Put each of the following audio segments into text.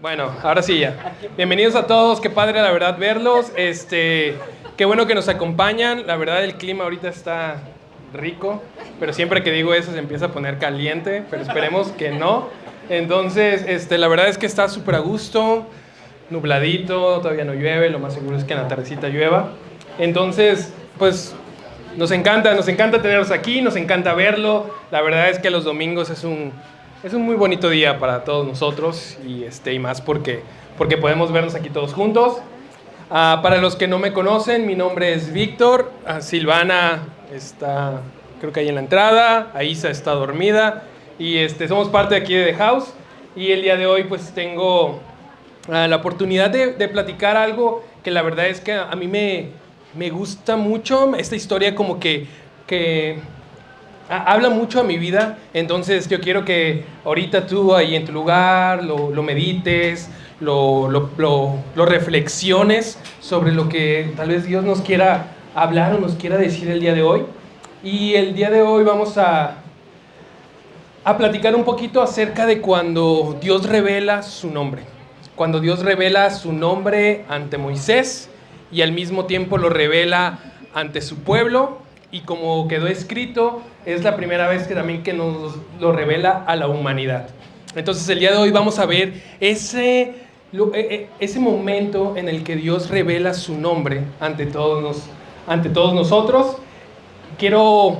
Bueno, ahora sí ya. Bienvenidos a todos, qué padre la verdad verlos. Qué bueno que nos acompañan. La verdad el clima ahorita está rico, pero siempre que digo eso se empieza a poner caliente, pero esperemos que no. Entonces, la verdad es que está súper a gusto, nubladito, todavía no llueve, lo más seguro es que en la tardecita llueva. Entonces, pues nos encanta tenerlos aquí, nos encanta verlo. La verdad es que los domingos es un muy bonito día para todos nosotros y más porque podemos vernos aquí todos juntos. Para los que no me conocen, mi nombre es Víctor. Silvana está, creo que ahí en la entrada. Aisa está dormida. Y somos parte aquí de The House. Y el día de hoy pues tengo la oportunidad de platicar algo que la verdad es que a mí me gusta mucho. Esta historia como que habla mucho a mi vida. Entonces yo quiero que ahorita tú ahí en tu lugar lo medites, lo reflexiones sobre lo que tal vez Dios nos quiera hablar o nos quiera decir el día de hoy. Y el día de hoy vamos a platicar un poquito acerca de cuando Dios revela su nombre. Cuando Dios revela su nombre ante Moisés y al mismo tiempo lo revela ante su pueblo, y como quedó escrito, es la primera vez que también que nos lo revela a la humanidad. Entonces el día de hoy vamos a ver ese momento en el que Dios revela su nombre ante todos nosotros. Quiero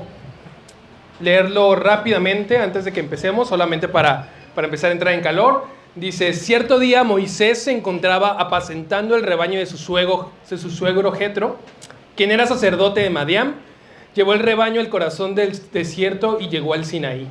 leerlo rápidamente antes de que empecemos, solamente para empezar a entrar en calor. Dice: cierto día Moisés se encontraba apacentando el rebaño de su suegro Jetro, quien era sacerdote de Madián. Llevó el rebaño al corazón del desierto y llegó al Sinaí,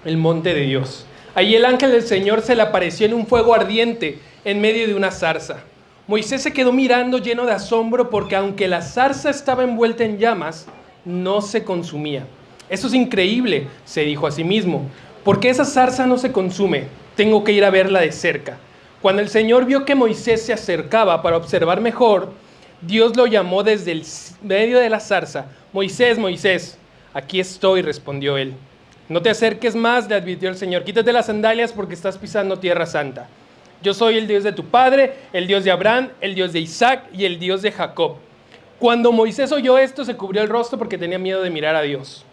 el monte de Dios. Allí el ángel del Señor se le apareció en un fuego ardiente en medio de una zarza. Moisés se quedó mirando lleno de asombro porque aunque la zarza estaba envuelta en llamas, no se consumía. Eso es increíble, se dijo a sí mismo. ¿Por qué esa zarza no se consume? Tengo que ir a verla de cerca. Cuando el Señor vio que Moisés se acercaba para observar mejor, Dios lo llamó desde el medio de la zarza. Moisés, Moisés. Aquí estoy, respondió él. No te acerques más, le advirtió el Señor. Quítate las sandalias porque estás pisando tierra santa. Yo soy el Dios de tu padre, el Dios de Abraham, el Dios de Isaac y el Dios de Jacob. Cuando Moisés oyó esto, se cubrió el rostro porque tenía miedo de mirar a Dios.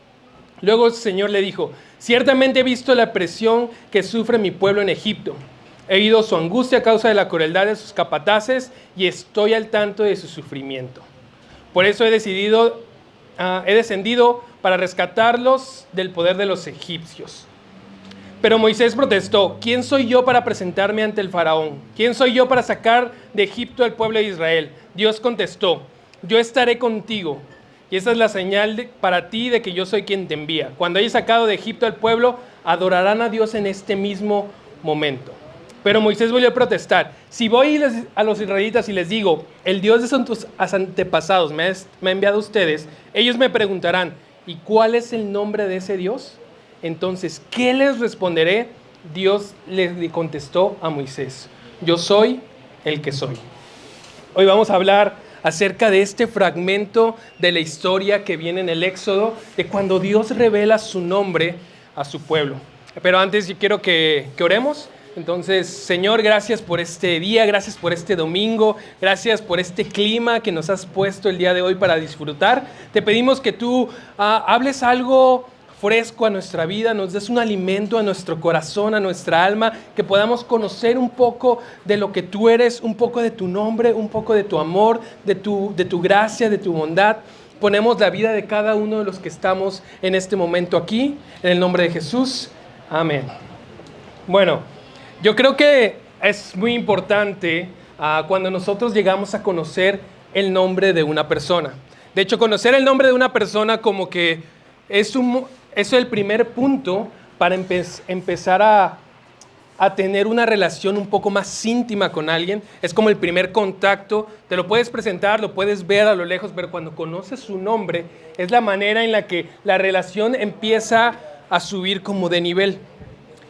Luego el Señor le dijo: ciertamente he visto la presión que sufre mi pueblo en Egipto. He oído su angustia a causa de la crueldad de sus capataces y estoy al tanto de su sufrimiento. Por eso he descendido para rescatarlos del poder de los egipcios. Pero Moisés protestó: ¿quién soy yo para presentarme ante el faraón? ¿Quién soy yo para sacar de Egipto al pueblo de Israel? Dios contestó: yo estaré contigo. Y esa es la señal para ti de que yo soy quien te envía. Cuando hayas sacado de Egipto al pueblo, adorarán a Dios en este mismo momento. Pero Moisés volvió a protestar: si voy a los israelitas y les digo, el Dios de tus antepasados me ha enviado a ustedes, ellos me preguntarán, ¿y cuál es el nombre de ese Dios? Entonces, ¿qué les responderé? Dios le contestó a Moisés: yo soy el que soy. Hoy vamos a hablar acerca de este fragmento de la historia que viene en el Éxodo, de cuando Dios revela su nombre a su pueblo. Pero antes yo quiero que oremos. Entonces, Señor, gracias por este día, gracias por este domingo, gracias por este clima que nos has puesto el día de hoy para disfrutar. Te pedimos que tú hables algo fresco a nuestra vida, nos des un alimento a nuestro corazón, a nuestra alma, que podamos conocer un poco de lo que tú eres, un poco de tu nombre, un poco de tu amor, de tu gracia, de tu bondad. Ponemos la vida de cada uno de los que estamos en este momento aquí, en el nombre de Jesús. Amén. Bueno, yo creo que es muy importante cuando nosotros llegamos a conocer el nombre de una persona. De hecho, conocer el nombre de una persona como que eso es el primer punto para empezar a tener una relación un poco más íntima con alguien. Es como el primer contacto. Te lo puedes presentar, lo puedes ver a lo lejos, pero cuando conoces su nombre es la manera en la que la relación empieza a subir como de nivel.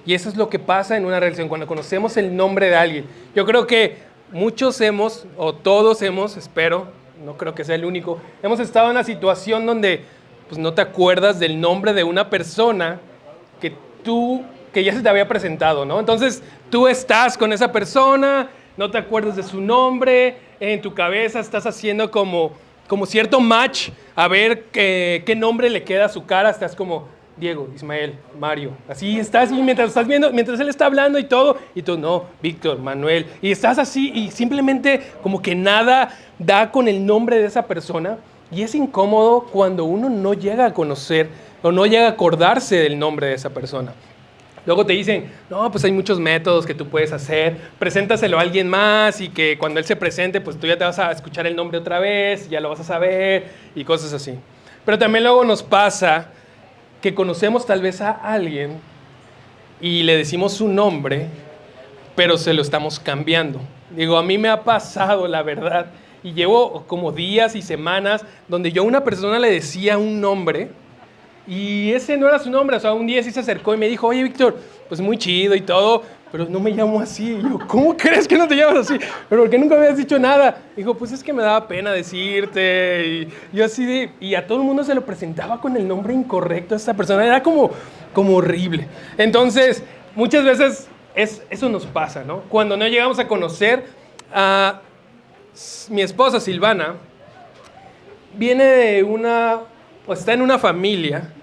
Y eso es lo que pasa en una relación, cuando conocemos el nombre de alguien. Yo creo que muchos o todos espero, no creo que sea el único, hemos estado en una situación donde pues, no te acuerdas del nombre de una persona que tú que ya se te había presentado, ¿no? Entonces tú estás con esa persona, no te acuerdas de su nombre, en tu cabeza estás haciendo como cierto match, a ver qué nombre le queda a su cara, estás como Diego, Ismael, Mario, así estás, y mientras estás viendo, mientras él está hablando y todo, y tú, no, Víctor, Manuel, y estás así, y simplemente como que nada da con el nombre de esa persona, y es incómodo cuando uno no llega a conocer, o no llega a acordarse del nombre de esa persona. Luego te dicen, no, pues hay muchos métodos que tú puedes hacer, preséntaselo a alguien más y que cuando él se presente, pues tú ya te vas a escuchar el nombre otra vez, ya lo vas a saber y cosas así. Pero también luego nos pasa que conocemos tal vez a alguien y le decimos su nombre, pero se lo estamos cambiando. Digo, a mí me ha pasado, la verdad, y llevo como días y semanas donde yo a una persona le decía un nombre y ese no era su nombre. O sea, un día sí se acercó y me dijo, oye, Víctor, pues muy chido y todo, pero no me llamo así. Y yo, ¿cómo crees que no te llamas así? Pero ¿por qué nunca me habías dicho nada? Dijo, pues es que me daba pena decirte. Y yo así de, y a todo el mundo se lo presentaba con el nombre incorrecto a esa persona. Era como horrible. Entonces, muchas veces eso nos pasa, ¿no? Cuando no llegamos a conocer a mi esposa Silvana, viene de está en una familia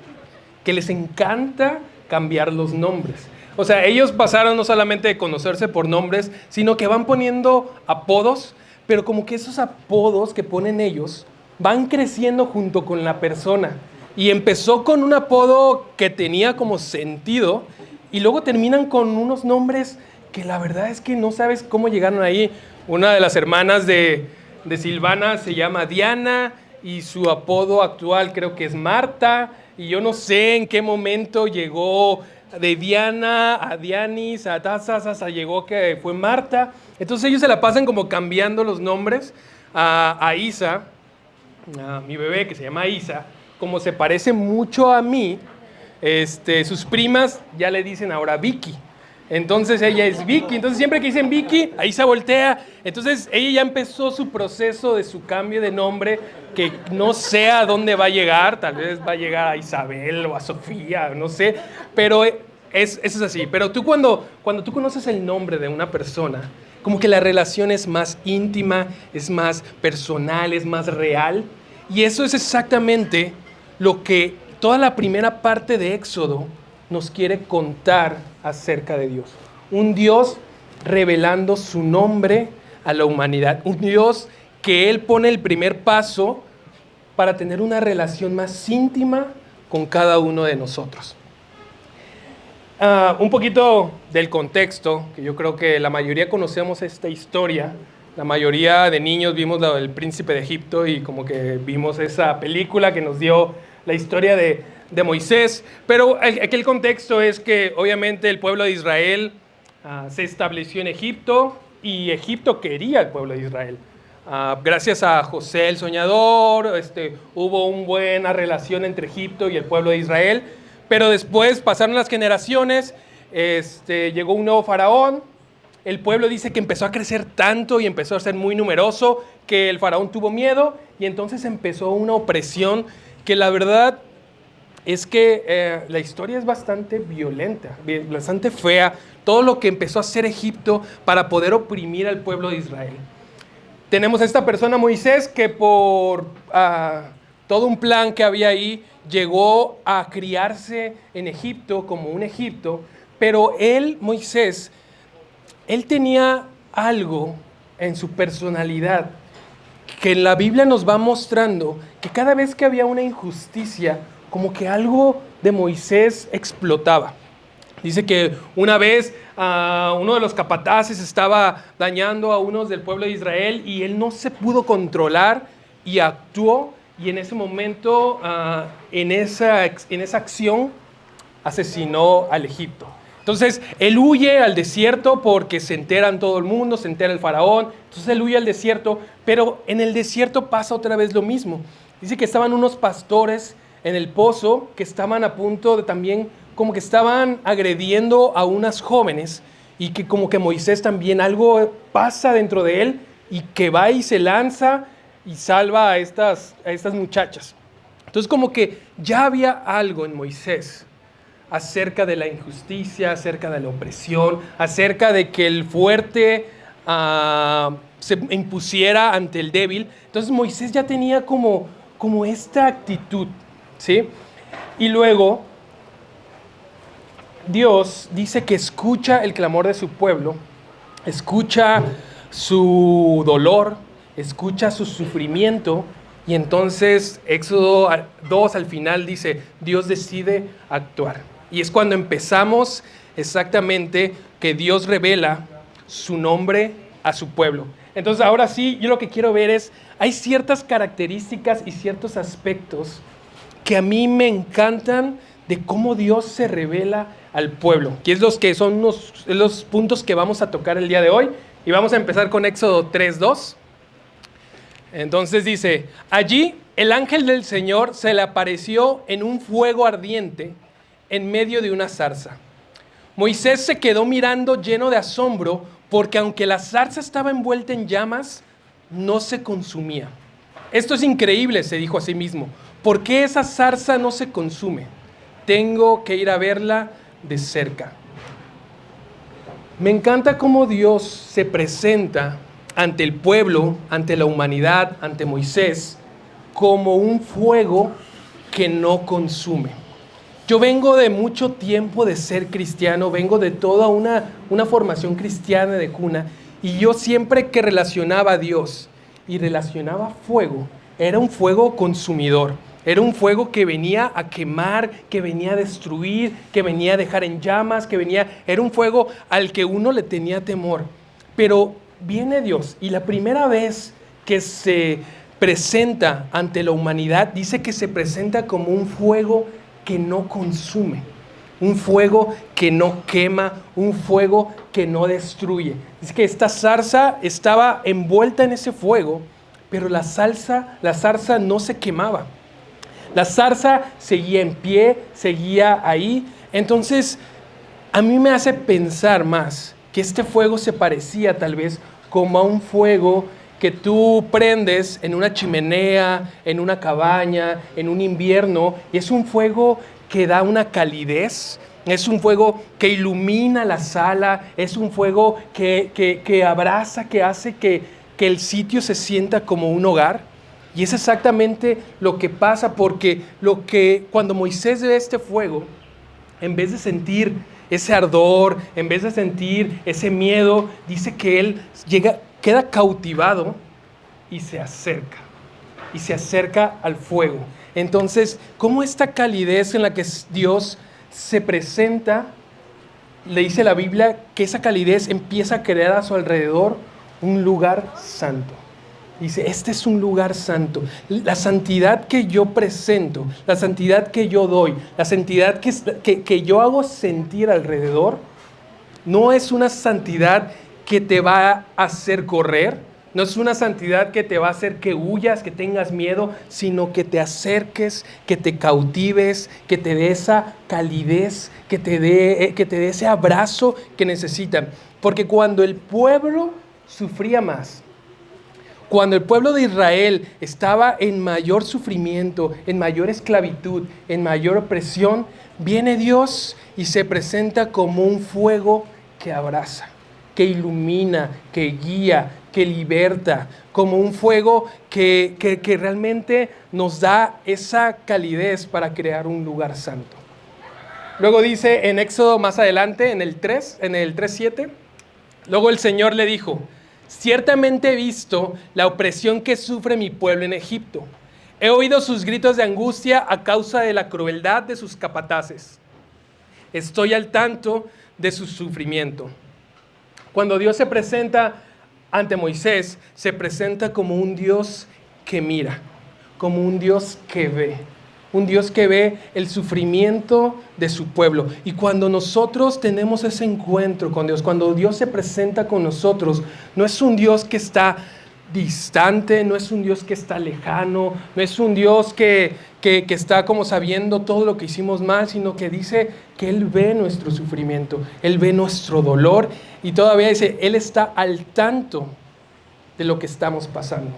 que les encanta cambiar los nombres. O sea, ellos pasaron no solamente de conocerse por nombres, sino que van poniendo apodos, pero como que esos apodos que ponen ellos van creciendo junto con la persona. Y empezó con un apodo que tenía como sentido y luego terminan con unos nombres que la verdad es que no sabes cómo llegaron ahí. Una de las hermanas de Silvana se llama Diana y su apodo actual creo que es Marta. Y yo no sé en qué momento llegó de Diana a Dianis, a Tazas, hasta llegó que fue Marta. Entonces ellos se la pasan como cambiando los nombres a Isa, a mi bebé que se llama Isa, como se parece mucho a mí, sus primas ya le dicen ahora Vicky. Entonces ella es Vicky, entonces siempre que dicen Vicky, ahí se voltea. Entonces ella ya empezó su proceso de su cambio de nombre, que no sé a dónde va a llegar, tal vez va a llegar a Isabel o a Sofía, no sé, pero eso es así. Pero tú cuando tú conoces el nombre de una persona, como que la relación es más íntima, es más personal, es más real, y eso es exactamente lo que toda la primera parte de Éxodo nos quiere contar acerca de Dios. Un Dios revelando su nombre a la humanidad. Un Dios que Él pone el primer paso para tener una relación más íntima con cada uno de nosotros. Un poquito del contexto, que yo creo que la mayoría conocemos esta historia. La mayoría de niños vimos El Príncipe de Egipto y como que vimos esa película que nos dio la historia de Moisés, pero aquel contexto es que obviamente el pueblo de Israel se estableció en Egipto y Egipto quería al pueblo de Israel. Gracias a José el Soñador, hubo una buena relación entre Egipto y el pueblo de Israel, pero después pasaron las generaciones, llegó un nuevo faraón, el pueblo dice que empezó a crecer tanto y empezó a ser muy numeroso que el faraón tuvo miedo y entonces empezó una opresión que la verdad es que la historia es bastante violenta, bastante fea, todo lo que empezó a hacer Egipto para poder oprimir al pueblo de Israel. Tenemos a esta persona, Moisés, que por todo un plan que había ahí, llegó a criarse en Egipto como un egipto, pero él, Moisés, él tenía algo en su personalidad que en la Biblia nos va mostrando que cada vez que había una injusticia, como que algo de Moisés explotaba. Dice que una vez uno de los capataces estaba dañando a unos del pueblo de Israel y él no se pudo controlar y actuó y en ese momento, en esa acción, asesinó al Egipto. Entonces, él huye al desierto porque se enteran todo el mundo, se entera el faraón. Entonces, él huye al desierto, pero en el desierto pasa otra vez lo mismo. Dice que estaban unos pastores en el pozo que estaban a punto de también, como que estaban agrediendo a unas jóvenes y que como que Moisés también algo pasa dentro de él y que va y se lanza y salva a estas muchachas. Entonces, como que ya había algo en Moisés acerca de la injusticia, acerca de la opresión, acerca de que el fuerte se impusiera ante el débil. Entonces Moisés ya tenía como esta actitud, ¿sí? Y luego Dios dice que escucha el clamor de su pueblo, escucha su dolor, escucha su sufrimiento, y entonces Éxodo 2 al final dice, Dios decide actuar. Y es cuando empezamos exactamente que Dios revela su nombre a su pueblo. Entonces ahora sí, yo lo que quiero ver es, hay ciertas características y ciertos aspectos que a mí me encantan de cómo Dios se revela al pueblo, que es los que son los puntos que vamos a tocar el día de hoy. Y vamos a empezar con Éxodo 3:2. Entonces dice, allí el ángel del Señor se le apareció en un fuego ardiente en medio de una zarza. Moisés se quedó mirando lleno de asombro, porque aunque la zarza estaba envuelta en llamas, no se consumía. Esto es increíble, se dijo a sí mismo. ¿Por qué esa zarza no se consume? Tengo que ir a verla de cerca. Me encanta cómo Dios se presenta ante el pueblo, ante la humanidad, ante Moisés, como un fuego que no consume. Yo vengo de mucho tiempo de ser cristiano, vengo de toda una formación cristiana de cuna, y yo siempre que relacionaba a Dios y relacionaba fuego, era un fuego consumidor. Era un fuego que venía a quemar, que venía a destruir, que venía a dejar en llamas, era un fuego al que uno le tenía temor. Pero viene Dios y la primera vez que se presenta ante la humanidad, dice que se presenta como un fuego que no consume, un fuego que no quema, un fuego que no destruye. Es que esta zarza estaba envuelta en ese fuego, pero la zarza no se quemaba. La zarza seguía en pie, seguía ahí. Entonces, a mí me hace pensar más que este fuego se parecía tal vez como a un fuego que tú prendes en una chimenea, en una cabaña, en un invierno. Y es un fuego que da una calidez, es un fuego que ilumina la sala, es un fuego que abraza, que hace que el sitio se sienta como un hogar. Y es exactamente lo que pasa, porque cuando Moisés ve este fuego, en vez de sentir ese ardor, en vez de sentir ese miedo, dice que él queda cautivado y se acerca al fuego. Entonces, ¿cómo esta calidez en la que Dios se presenta? Le dice la Biblia que esa calidez empieza a crear a su alrededor un lugar santo. Dice, este es un lugar santo. La santidad que yo presento, la santidad que yo doy, la santidad que yo hago sentir alrededor, no es una santidad que te va a hacer correr, no es una santidad que te va a hacer que huyas, que tengas miedo, sino que te acerques, que te cautives, que te dé esa calidez, que te dé ese abrazo que necesitan. Porque cuando el pueblo sufría más, cuando el pueblo de Israel estaba en mayor sufrimiento, en mayor esclavitud, en mayor opresión, viene Dios y se presenta como un fuego que abraza, que ilumina, que guía, que liberta, como un fuego que realmente nos da esa calidez para crear un lugar santo. Luego dice en Éxodo más adelante, en el 3:7, luego el Señor le dijo: ciertamente he visto la opresión que sufre mi pueblo en Egipto. He oído sus gritos de angustia a causa de la crueldad de sus capataces. Estoy al tanto de su sufrimiento. Cuando Dios se presenta ante Moisés, se presenta como un Dios que mira, como un Dios que ve. Un Dios que ve el sufrimiento de su pueblo. Y cuando nosotros tenemos ese encuentro con Dios, cuando Dios se presenta con nosotros, no es un Dios que está distante, no es un Dios que está lejano, no es un Dios que está como sabiendo todo lo que hicimos mal, sino que dice que Él ve nuestro sufrimiento, Él ve nuestro dolor, y todavía dice, Él está al tanto de lo que estamos pasando.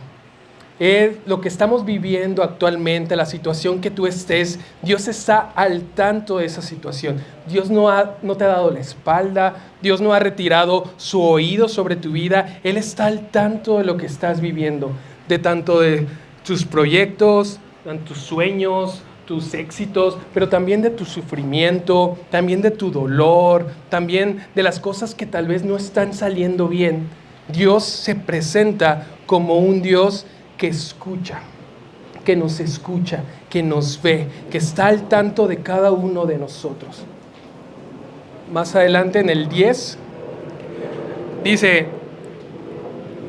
lo que estamos viviendo actualmente, la situación que tú estés, Dios está al tanto de esa situación. Dios no te ha dado la espalda, Dios no ha retirado su oído sobre tu vida. Él está al tanto de lo que estás viviendo, de tanto de tus proyectos, de tus sueños, tus éxitos, pero también de tu sufrimiento, también de tu dolor, también de las cosas que tal vez no están saliendo bien. Dios se presenta como un Dios que escucha, que nos ve, que está al tanto de cada uno de nosotros. Más adelante en el 10, dice,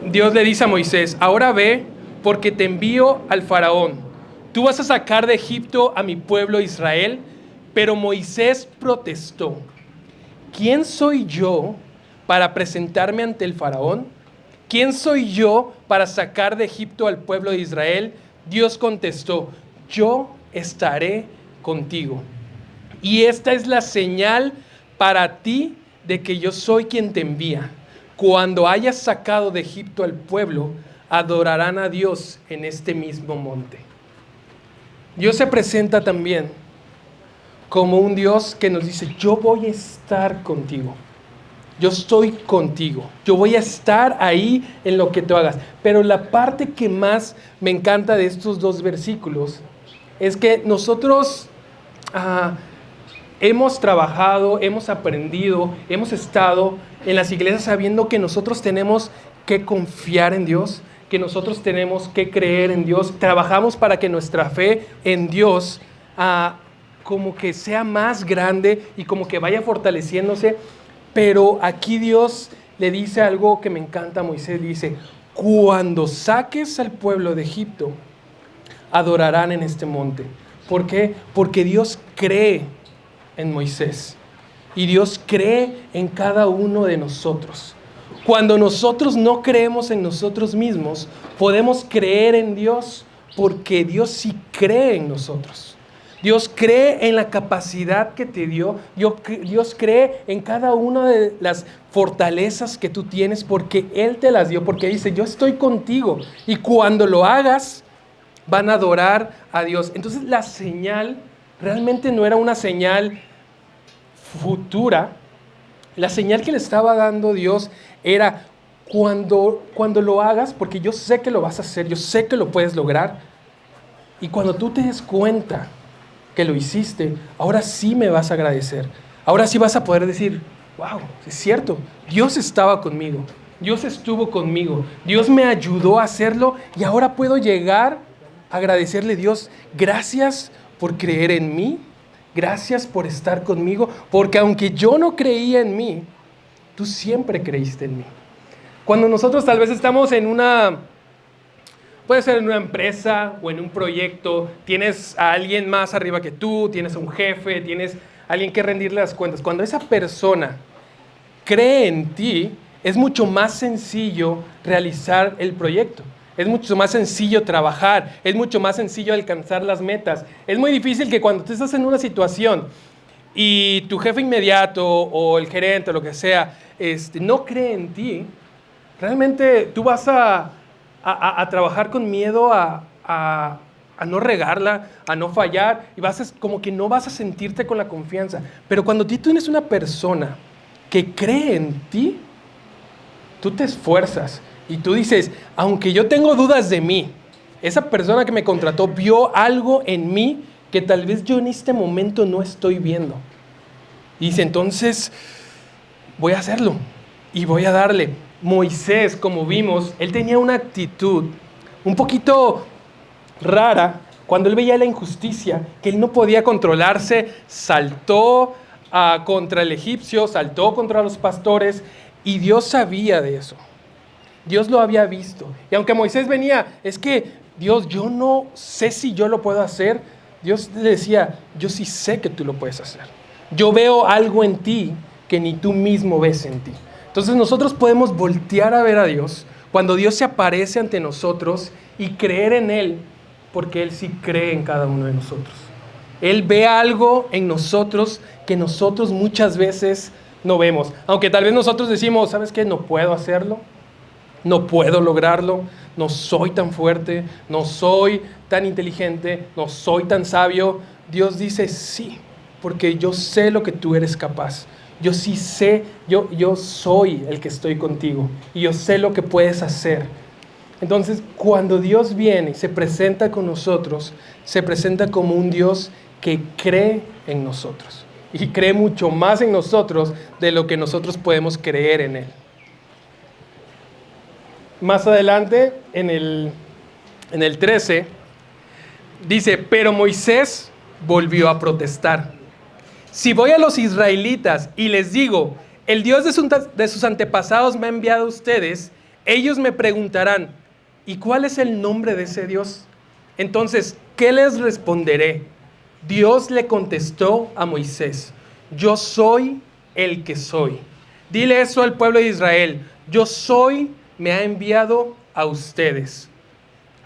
Dios le dice a Moisés, ahora ve, porque te envío al faraón. Tú vas a sacar de Egipto a mi pueblo Israel. Pero Moisés protestó. ¿Quién soy yo para presentarme ante el faraón? ¿Quién soy yo para sacar de Egipto al pueblo de Israel? Dios contestó, yo estaré contigo. Y esta es la señal para ti de que yo soy quien te envía. Cuando hayas sacado de Egipto al pueblo, adorarán a Dios en este mismo monte. Dios se presenta también como un Dios que nos dice, yo voy a estar contigo. Yo estoy contigo. Yo voy a estar ahí en lo que tú hagas. Pero la parte que más me encanta de estos dos versículos es que nosotros hemos trabajado, hemos aprendido, hemos estado en las iglesias sabiendo que nosotros tenemos que confiar en Dios, que nosotros tenemos que creer en Dios. Trabajamos para que nuestra fe en Dios como que sea más grande y como que vaya fortaleciéndose. Pero aquí Dios le dice algo que me encanta a Moisés. Dice, cuando saques al pueblo de Egipto, adorarán en este monte. ¿Por qué? Porque Dios cree en Moisés. Y Dios cree en cada uno de nosotros. Cuando nosotros no creemos en nosotros mismos, podemos creer en Dios porque Dios sí cree en nosotros. Dios cree en la capacidad que te dio. Dios cree en cada una de las fortalezas que tú tienes porque Él te las dio. Porque dice, yo estoy contigo. Y cuando lo hagas, van a adorar a Dios. Entonces la señal realmente no era una señal futura. La señal que le estaba dando Dios era cuando lo hagas, porque yo sé que lo vas a hacer, yo sé que lo puedes lograr. Y cuando tú te des cuenta que lo hiciste, ahora sí me vas a agradecer. Ahora sí vas a poder decir, wow, es cierto, Dios estaba conmigo, Dios estuvo conmigo, Dios me ayudó a hacerlo y ahora puedo llegar a agradecerle a Dios, gracias por creer en mí, gracias por estar conmigo, porque aunque yo no creía en mí, tú siempre creíste en mí. Cuando nosotros tal vez estamos puede ser en una empresa o en un proyecto, tienes a alguien más arriba que tú, tienes a un jefe, tienes a alguien que rendirle las cuentas. Cuando esa persona cree en ti, es mucho más sencillo realizar el proyecto. Es mucho más sencillo trabajar, es mucho más sencillo alcanzar las metas. Es muy difícil que cuando tú estás en una situación y tu jefe inmediato o el gerente o lo que sea no cree en ti, realmente tú vas a trabajar con miedo a no regarla, a no fallar, y como que no vas a sentirte con la confianza. Pero cuando tú tienes una persona que cree en ti, tú te esfuerzas y tú dices, aunque yo tengo dudas de mí, esa persona que me contrató vio algo en mí que tal vez yo en este momento no estoy viendo. Y dice, entonces voy a hacerlo y voy a darle. Moisés, como vimos, él tenía una actitud un poquito rara cuando él veía la injusticia, que él no podía controlarse, saltó contra el egipcio, saltó contra los pastores, y Dios sabía de eso. Dios lo había visto. Y aunque Moisés venía, es que Dios, yo no sé si yo lo puedo hacer. Dios le decía, yo sí sé que tú lo puedes hacer. Yo veo algo en ti que ni tú mismo ves en ti. Entonces nosotros podemos voltear a ver a Dios cuando Dios se aparece ante nosotros y creer en Él, porque Él sí cree en cada uno de nosotros. Él ve algo en nosotros que nosotros muchas veces no vemos. Aunque tal vez nosotros decimos, ¿sabes qué? No puedo hacerlo, no puedo lograrlo, no soy tan fuerte, no soy tan inteligente, no soy tan sabio. Dios dice sí, porque yo sé lo que tú eres capaz. Yo sí sé, yo soy el que estoy contigo y yo sé lo que puedes hacer. Entonces, cuando Dios viene y se presenta con nosotros, se presenta como un Dios que cree en nosotros y cree mucho más en nosotros de lo que nosotros podemos creer en Él. Más adelante, en el 13, dice, pero Moisés volvió a protestar. Si voy a los israelitas y les digo, el Dios de sus antepasados me ha enviado a ustedes, ellos me preguntarán, ¿y cuál es el nombre de ese Dios? Entonces, ¿qué les responderé? Dios le contestó a Moisés, yo soy el que soy. Dile eso al pueblo de Israel, yo soy, me ha enviado a ustedes.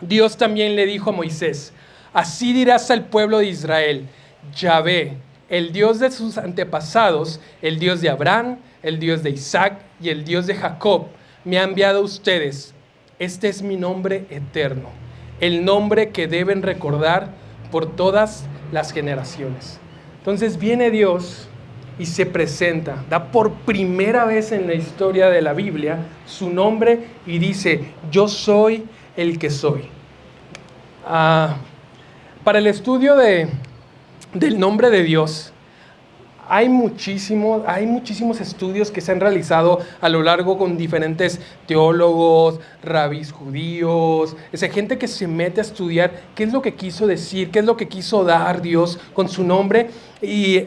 Dios también le dijo a Moisés, así dirás al pueblo de Israel, Yahvé, el Dios de sus antepasados, el Dios de Abraham, el Dios de Isaac y el Dios de Jacob, me ha enviado a ustedes. Este es mi nombre eterno, el nombre que deben recordar por todas las generaciones. Entonces viene Dios y se presenta, da por primera vez en la historia de la Biblia su nombre y dice, yo soy el que soy. Para el estudio del nombre de Dios, hay muchísimos estudios que se han realizado a lo largo con diferentes teólogos, rabís judíos, gente que se mete a estudiar qué es lo que quiso decir, qué es lo que quiso dar Dios con su nombre. Y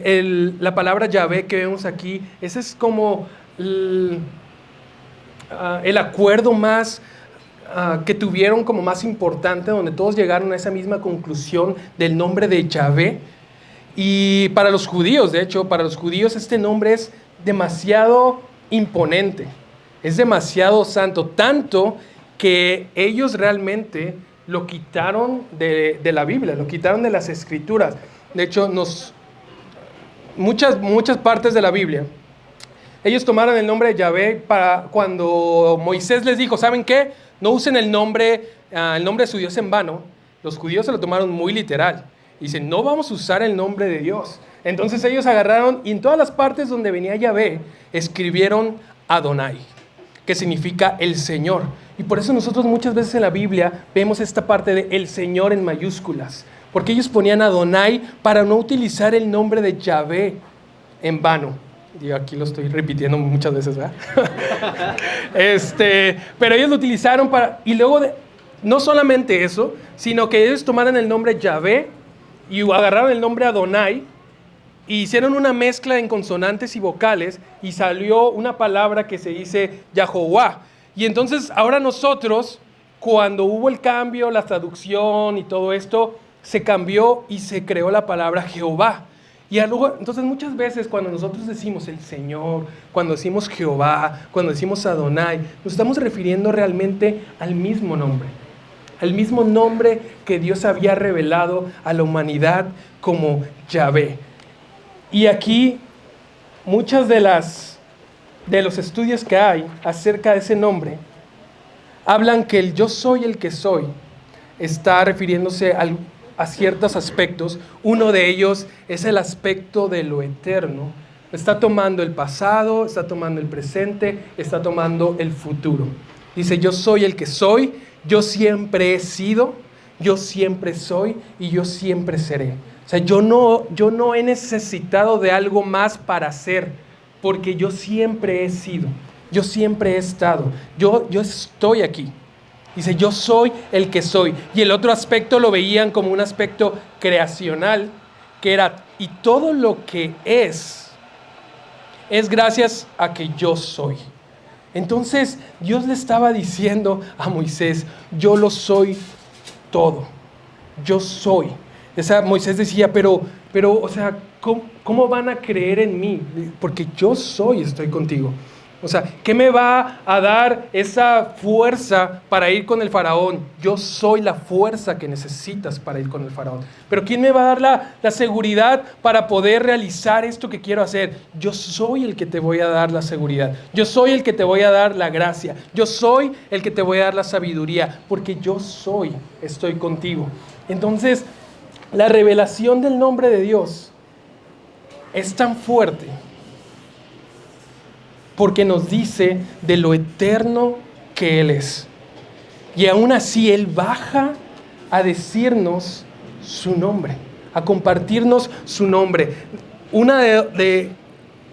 la palabra Yahvé que vemos aquí, ese es como el acuerdo más que tuvieron como más importante, donde todos llegaron a esa misma conclusión del nombre de Yahvé. Y para los judíos, de hecho, para los judíos este nombre es demasiado imponente, es demasiado santo, tanto que ellos realmente lo quitaron de la Biblia, lo quitaron de las Escrituras. De hecho, muchas partes de la Biblia, ellos tomaron el nombre de Yahvé para cuando Moisés les dijo, ¿saben qué? No usen el nombre de su Dios en vano. Los judíos se lo tomaron muy literal. Dicen, no vamos a usar el nombre de Dios. Entonces ellos agarraron y en todas las partes donde venía Yahvé, escribieron Adonai, que significa el Señor. Y por eso nosotros muchas veces en la Biblia vemos esta parte de el Señor en mayúsculas. Porque ellos ponían Adonai para no utilizar el nombre de Yahvé en vano. Yo aquí lo estoy repitiendo muchas veces, ¿verdad? Pero ellos lo utilizaron para... Y luego, no solamente eso, sino que ellos tomaron el nombre Yahvé y agarraron el nombre Adonai y hicieron una mezcla en consonantes y vocales y salió una palabra que se dice Yahová. Y entonces ahora nosotros, cuando hubo el cambio, la traducción y todo esto, se cambió y se creó la palabra Jehová. Y luego, entonces muchas veces cuando nosotros decimos el Señor, cuando decimos Jehová, cuando decimos Adonai, nos estamos refiriendo realmente al mismo nombre que Dios había revelado a la humanidad como Yahvé. Y aquí muchas de los estudios que hay acerca de ese nombre hablan que el yo soy el que soy está refiriéndose a ciertos aspectos. Uno de ellos es el aspecto de lo eterno. Está tomando el pasado, está tomando el presente, está tomando el futuro. Dice, yo soy el que soy, yo siempre he sido, yo siempre soy y yo siempre seré. O sea, yo no he necesitado de algo más para ser, porque yo siempre he sido, yo siempre he estado, yo estoy aquí. Dice, yo soy el que soy. Y el otro aspecto lo veían como un aspecto creacional, que era, y todo lo que es gracias a que yo soy. Entonces, Dios le estaba diciendo a Moisés, yo lo soy todo, yo soy. O sea, Moisés decía, pero, o sea, ¿cómo van a creer en mí? Porque yo estoy contigo. O sea, ¿qué me va a dar esa fuerza para ir con el faraón? Yo soy la fuerza que necesitas para ir con el faraón. Pero ¿quién me va a dar la seguridad para poder realizar esto que quiero hacer? Yo soy el que te voy a dar la seguridad. Yo soy el que te voy a dar la gracia. Yo soy el que te voy a dar la sabiduría. Porque yo estoy contigo. Entonces, la revelación del nombre de Dios es tan fuerte porque nos dice de lo eterno que Él es. Y aún así Él baja a decirnos su nombre, a compartirnos su nombre. Una de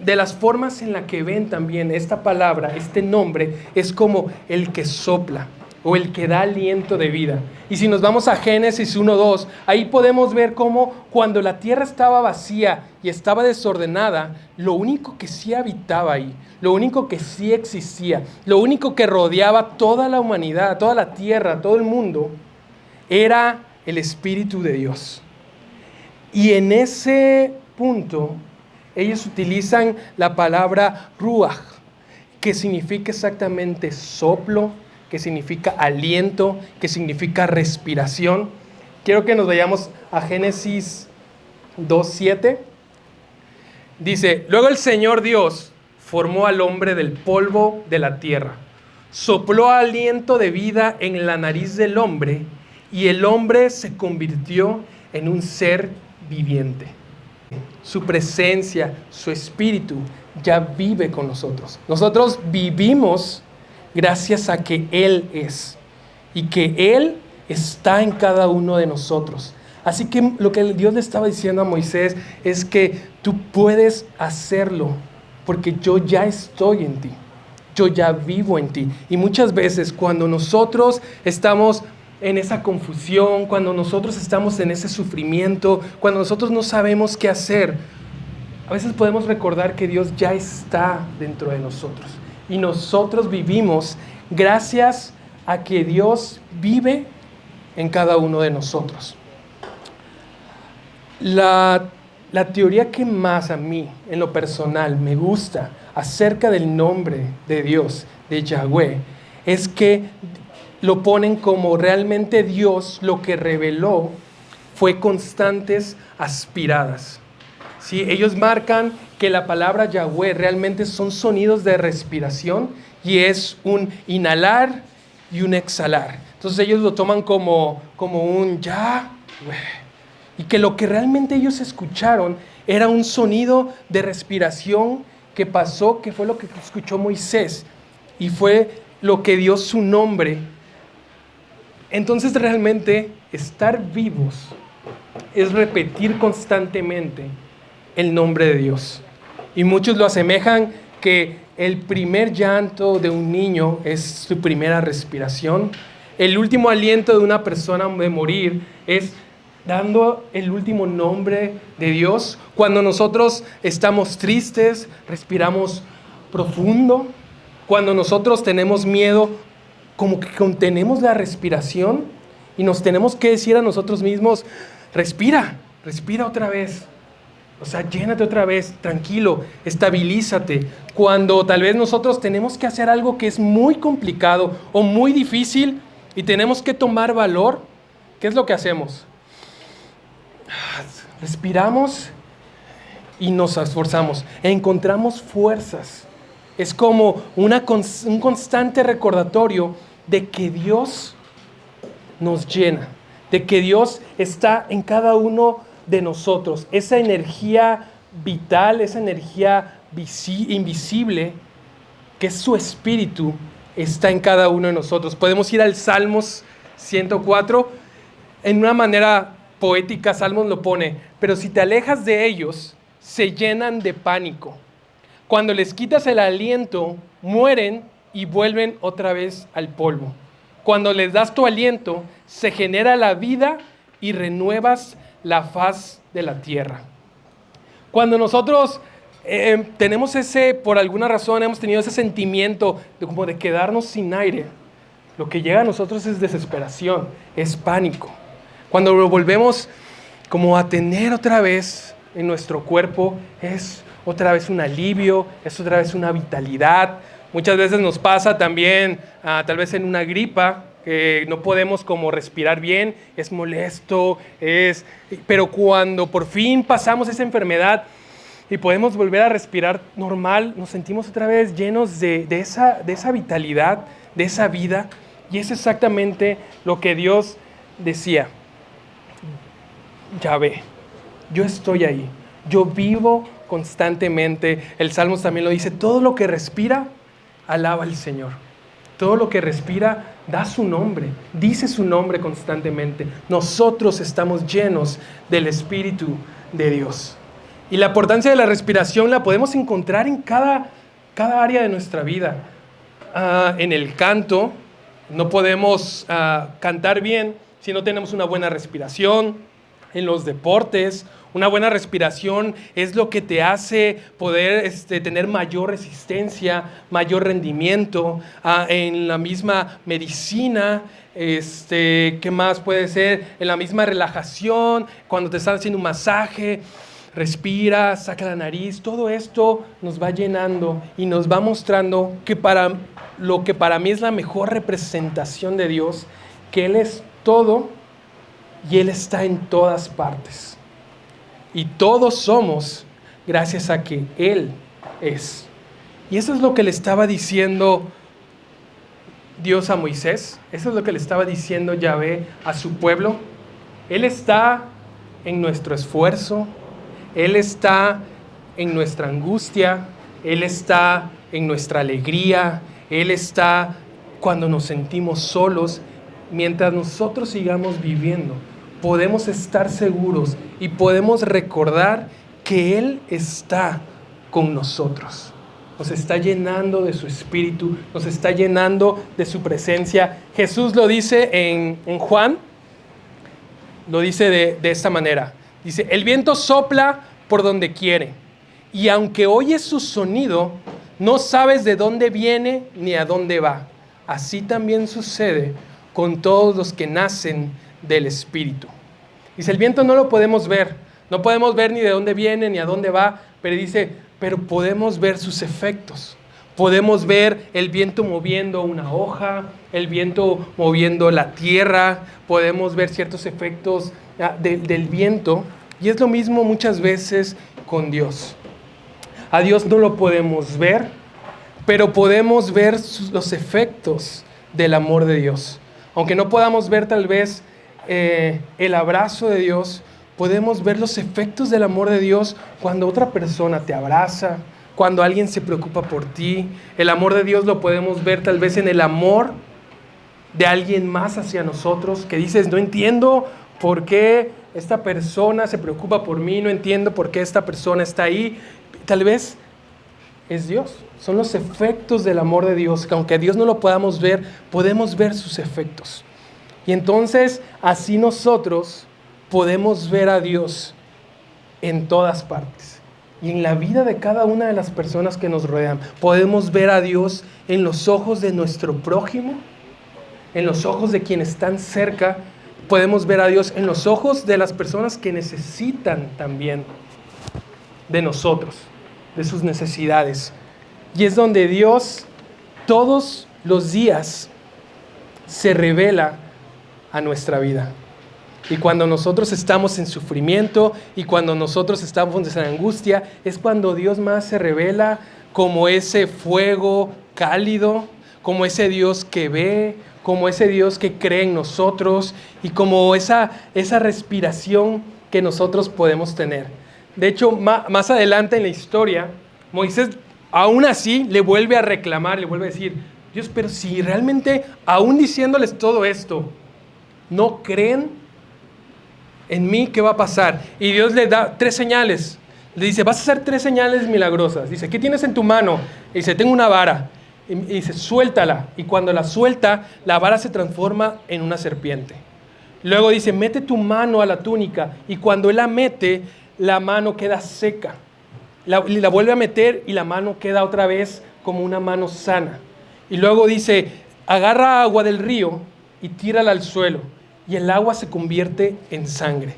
las formas en la que ven también esta palabra, este nombre, es como el que sopla o el que da aliento de vida. Y si nos vamos a Génesis 1:2, ahí podemos ver cómo cuando la tierra estaba vacía y estaba desordenada, lo único que sí habitaba ahí, lo único que sí existía, lo único que rodeaba toda la humanidad, toda la tierra, todo el mundo, era el Espíritu de Dios. Y en ese punto, ellos utilizan la palabra ruach, que significa exactamente soplo, que significa aliento, que significa respiración. Quiero que nos vayamos a Génesis 2:7. Dice, luego el Señor Dios formó al hombre del polvo de la tierra, sopló aliento de vida en la nariz del hombre y el hombre se convirtió en un ser viviente. Su presencia, su espíritu ya vive con nosotros. Nosotros vivimos gracias a que Él es y que Él está en cada uno de nosotros. Así que lo que Dios le estaba diciendo a Moisés es que tú puedes hacerlo porque yo ya estoy en ti, yo ya vivo en ti. Y muchas veces cuando nosotros estamos en esa confusión, cuando nosotros estamos en ese sufrimiento, cuando nosotros no sabemos qué hacer, a veces podemos recordar que Dios ya está dentro de nosotros. Y nosotros vivimos gracias a que Dios vive en cada uno de nosotros. La teoría que más a mí, en lo personal, me gusta acerca del nombre de Dios, de Yahweh, es que lo ponen como realmente Dios lo que reveló fue constantes aspiradas. ¿Sí? Ellos marcan que la palabra Yahweh realmente son sonidos de respiración y es un inhalar y un exhalar. Entonces ellos lo toman como un Yahweh. Y que lo que realmente ellos escucharon era un sonido de respiración que pasó, que fue lo que escuchó Moisés y fue lo que dio su nombre. Entonces realmente estar vivos es repetir constantemente el nombre de Dios. Y muchos lo asemejan que el primer llanto de un niño es su primera respiración. El último aliento de una persona de morir es dando el último nombre de Dios. Cuando nosotros estamos tristes, respiramos profundo. Cuando nosotros tenemos miedo, como que contenemos la respiración y nos tenemos que decir a nosotros mismos, respira otra vez. O sea, llénate otra vez, tranquilo, estabilízate. Cuando tal vez nosotros tenemos que hacer algo que es muy complicado o muy difícil y tenemos que tomar valor, ¿qué es lo que hacemos? Respiramos y nos esforzamos, encontramos fuerzas. Es como un constante recordatorio de que Dios nos llena, de que Dios está en cada uno de nosotros. Esa energía vital, esa energía invisible, que es su espíritu, está en cada uno de nosotros. Podemos ir al Salmos 104, en una manera poética, Salmos lo pone, pero si te alejas de ellos, se llenan de pánico. Cuando les quitas el aliento, mueren y vuelven otra vez al polvo. Cuando les das tu aliento, se genera la vida y renuevas la faz de la tierra. Cuando nosotros tenemos por alguna razón, hemos tenido ese sentimiento como de quedarnos sin aire, lo que llega a nosotros es desesperación, es pánico. Cuando lo volvemos como a tener otra vez en nuestro cuerpo, es otra vez un alivio, es otra vez una vitalidad. Muchas veces nos pasa también, tal vez en una gripa, que no podemos como respirar bien, es molesto, pero cuando por fin pasamos esa enfermedad y podemos volver a respirar normal, nos sentimos otra vez llenos de esa vitalidad, de esa vida, y es exactamente lo que Dios decía. Yahvé, yo estoy ahí, yo vivo constantemente. El Salmos también lo dice, todo lo que respira, alaba al Señor. Todo lo que respira, da su nombre, dice su nombre constantemente. Nosotros estamos llenos del Espíritu de Dios. Y la importancia de la respiración la podemos encontrar en cada área de nuestra vida. En el canto, no podemos cantar bien si no tenemos una buena respiración. En los deportes, una buena respiración es lo que te hace poder tener mayor resistencia, mayor rendimiento. En la misma medicina, ¿qué más puede ser? En la misma relajación, cuando te están haciendo un masaje, respira, saca la nariz. Todo esto nos va llenando y nos va mostrando que lo que para mí es la mejor representación de Dios, que Él es todo y Él está en todas partes. Y todos somos gracias a que Él es. Y eso es lo que le estaba diciendo Dios a Moisés. Eso es lo que le estaba diciendo Yahvé a su pueblo. Él está en nuestro esfuerzo. Él está en nuestra angustia. Él está en nuestra alegría. Él está cuando nos sentimos solos. Mientras nosotros sigamos viviendo, podemos estar seguros y podemos recordar que Él está con nosotros. Nos está llenando de su Espíritu, nos está llenando de su presencia. Jesús lo dice en Juan, lo dice de esta manera. Dice, el viento sopla por donde quiere, y aunque oyes su sonido, no sabes de dónde viene ni a dónde va. Así también sucede con todos los que nacen del Espíritu. Dice, el viento no lo podemos ver, no podemos ver ni de dónde viene ni a dónde va, pero dice, pero podemos ver sus efectos. Podemos ver el viento moviendo una hoja, el viento moviendo la tierra, podemos ver ciertos efectos del viento, y es lo mismo muchas veces con Dios. A Dios no lo podemos ver, pero podemos ver los efectos del amor de Dios. Aunque no podamos ver tal vez el abrazo de Dios, podemos ver los efectos del amor de Dios cuando otra persona te abraza, cuando alguien se preocupa por ti. El amor de Dios lo podemos ver tal vez en el amor de alguien más hacia nosotros, que dices, no entiendo por qué esta persona se preocupa por mí, no entiendo por qué esta persona está ahí. Tal vez es Dios, son los efectos del amor de Dios, que aunque a Dios no lo podamos ver, podemos ver sus efectos. Y entonces así nosotros podemos ver a Dios en todas partes. Y en la vida de cada una de las personas que nos rodean, podemos ver a Dios en los ojos de nuestro prójimo, en los ojos de quienes están cerca. Podemos ver a Dios en los ojos de las personas que necesitan también de nosotros, de sus necesidades. Y es donde Dios todos los días se revela a nuestra vida. Y cuando nosotros estamos en sufrimiento y cuando nosotros estamos en angustia, es cuando Dios más se revela como ese fuego cálido, como ese Dios que ve, como ese Dios que cree en nosotros y como esa respiración que nosotros podemos tener. De hecho, más adelante en la historia, Moisés aún así le vuelve a reclamar, le vuelve a decir, Dios, pero si realmente, aún diciéndoles todo esto, no creen en mí, ¿qué va a pasar? Y Dios le da 3 señales. Le dice, vas a hacer 3 señales milagrosas. Dice, ¿qué tienes en tu mano? Y dice, tengo una vara. Y dice, suéltala. Y cuando la suelta, la vara se transforma en una serpiente. Luego dice, mete tu mano a la túnica. Y cuando él la mete, la mano queda seca. La vuelve a meter y la mano queda otra vez como una mano sana. Y luego dice, agarra agua del río y tírala al suelo. Y el agua se convierte en sangre.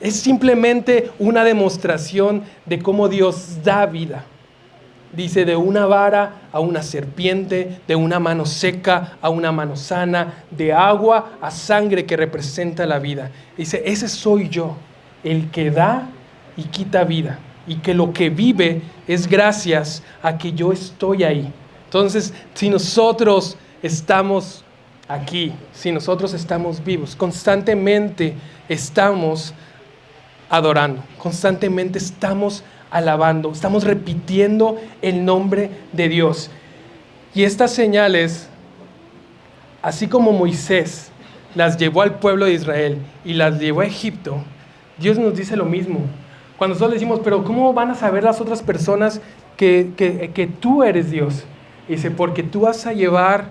Es simplemente una demostración de cómo Dios da vida. Dice, de una vara a una serpiente, de una mano seca a una mano sana, de agua a sangre que representa la vida. Dice, ese soy yo, el que da y quita vida. Y que lo que vive es gracias a que yo estoy ahí. Entonces, si nosotros estamos aquí, si nosotros estamos vivos, constantemente estamos adorando, constantemente estamos alabando, estamos repitiendo el nombre de Dios. Y estas señales, así como Moisés las llevó al pueblo de Israel y las llevó a Egipto, Dios nos dice lo mismo. Cuando nosotros decimos, pero ¿cómo van a saber las otras personas que tú eres Dios? Y dice, porque tú vas a llevar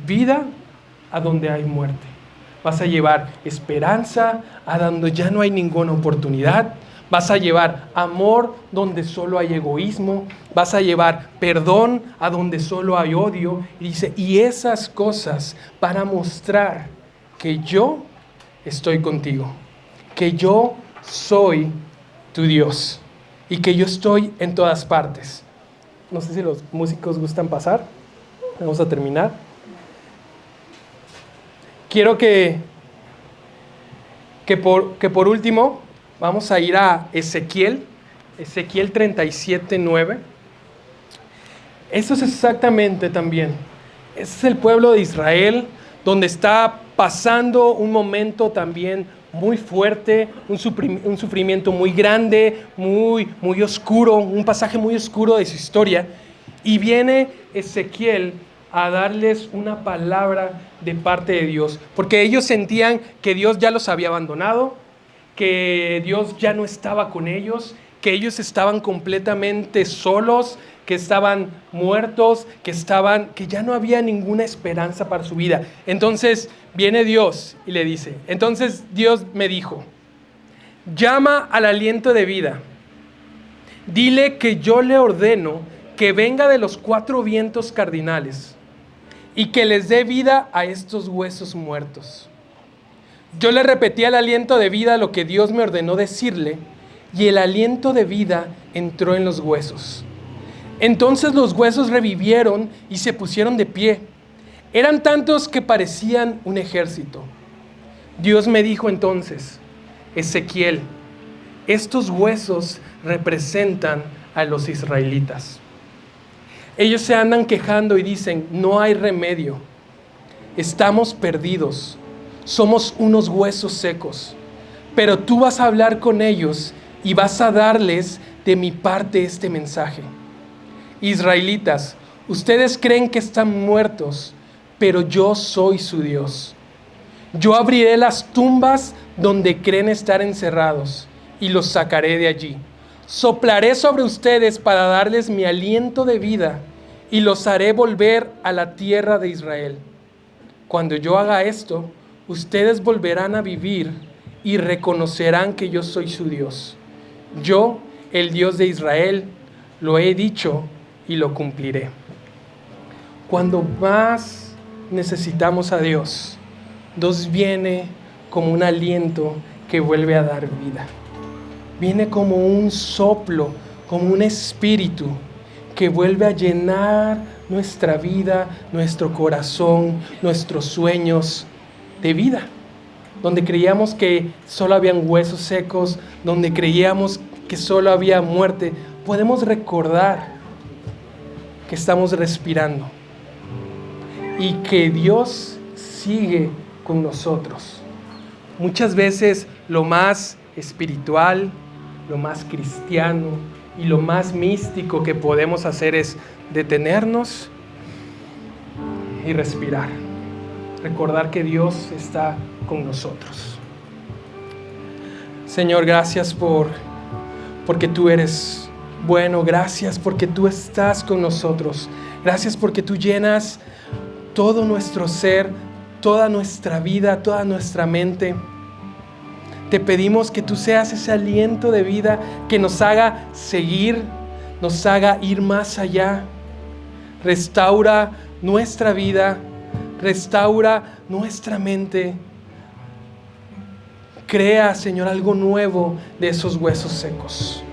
vida a donde hay muerte. Vas a llevar esperanza a donde ya no hay ninguna oportunidad. Vas a llevar amor donde solo hay egoísmo. Vas a llevar perdón a donde solo hay odio. Y dice, y esas cosas van a mostrar que yo estoy contigo. Que yo soy tu Dios. Y que yo estoy en todas partes. No sé si los músicos gustan pasar. Vamos a terminar. Quiero que por último vamos a ir a Ezequiel 37:9. Eso es exactamente también. Ese es el pueblo de Israel donde está pasando un momento también muy fuerte, un sufrimiento muy grande, muy oscuro, un pasaje muy oscuro de su historia. Y viene Ezequiel a darles una palabra de parte de Dios, porque ellos sentían que Dios ya los había abandonado, que Dios ya no estaba con ellos, que ellos estaban completamente solos, que estaban muertos, que ya no había ninguna esperanza para su vida. Entonces viene Dios y le dice, entonces Dios me dijo, llama al aliento de vida, dile que yo le ordeno que venga de los 4 vientos cardinales y que les dé vida a estos huesos muertos. Yo le repetí al aliento de vida lo que Dios me ordenó decirle, y el aliento de vida entró en los huesos. Entonces los huesos revivieron y se pusieron de pie. Eran tantos que parecían un ejército. Dios me dijo entonces, Ezequiel, estos huesos representan a los israelitas. Ellos se andan quejando y dicen, no hay remedio, estamos perdidos, somos unos huesos secos, pero tú vas a hablar con ellos y vas a darles de mi parte este mensaje. Israelitas, ustedes creen que están muertos, pero yo soy su Dios. Yo abriré las tumbas donde creen estar encerrados y los sacaré de allí. Soplaré sobre ustedes para darles mi aliento de vida y los haré volver a la tierra de Israel. Cuando yo haga esto, ustedes volverán a vivir y reconocerán que yo soy su Dios. Yo, el Dios de Israel, lo he dicho y lo cumpliré. Cuando más necesitamos a Dios, Dios viene como un aliento que vuelve a dar vida. Viene como un soplo, como un espíritu que vuelve a llenar nuestra vida, nuestro corazón, nuestros sueños de vida. Donde creíamos que solo habían huesos secos, donde creíamos que solo había muerte, podemos recordar que estamos respirando y que Dios sigue con nosotros. Muchas veces lo más espiritual, lo más cristiano y lo más místico que podemos hacer es detenernos y respirar. Recordar que Dios está con nosotros. Señor, gracias porque tú eres bueno. Gracias porque tú estás con nosotros. Gracias porque tú llenas todo nuestro ser, toda nuestra vida, toda nuestra mente. Te pedimos que tú seas ese aliento de vida que nos haga seguir, nos haga ir más allá. Restaura nuestra vida, restaura nuestra mente. Crea, Señor, algo nuevo de esos huesos secos.